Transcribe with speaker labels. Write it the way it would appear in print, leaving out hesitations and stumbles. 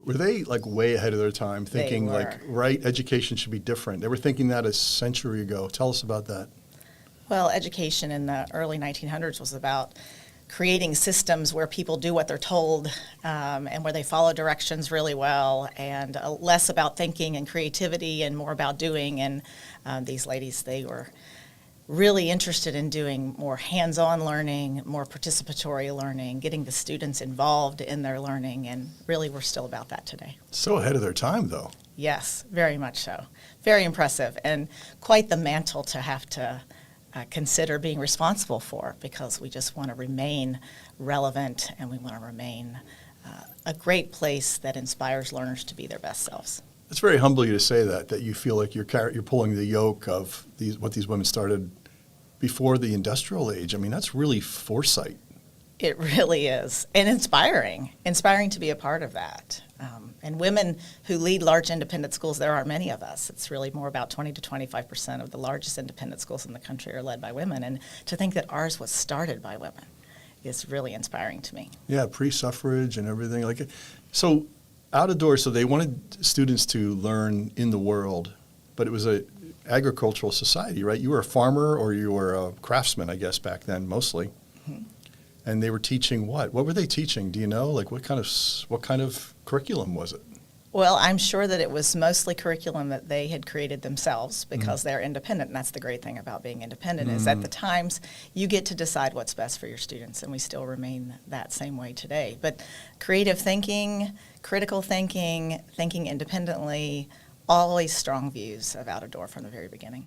Speaker 1: Were they like way ahead of their time, thinking
Speaker 2: were.
Speaker 1: like, right, education should be different? They were thinking that a century ago. Tell us about that.
Speaker 2: Well, education in the early 1900s was about creating systems where people do what they're told and where they follow directions really well, and less about thinking and creativity and more about doing. And these ladies, they were really interested in doing more hands-on learning, more participatory learning, getting the students involved in their learning, and really we're still about that today.
Speaker 1: So ahead of their time, though.
Speaker 2: Yes, very much so. Very impressive, and quite the mantle to have to consider being responsible for, because we just want to remain relevant and we want to remain a great place that inspires learners to be their best selves.
Speaker 1: It's very humble of you to say that you feel like you're pulling the yoke of what these women started before the industrial age. I mean, that's really foresight.
Speaker 2: It really is, and inspiring to be a part of that. And women who lead large independent schools, there are many of us. It's really more about 20 to 25% of the largest independent schools in the country are led by women. And to think that ours was started by women is really inspiring to me.
Speaker 1: Yeah, pre-suffrage and everything. So out of doors, so they wanted students to learn in the world, but it was a agricultural society, right? You were a farmer or you were a craftsman, I guess, back then, mostly. Mm-hmm. And they were teaching what? What were they teaching? Do you know? Like what kind of curriculum was it?
Speaker 2: Well, I'm sure that it was mostly curriculum that they had created themselves because they're independent, and that's the great thing about being independent is at the times you get to decide what's best for your students, and we still remain that same way today. But creative thinking, critical thinking, thinking independently, always strong views of Out of Door from the very beginning.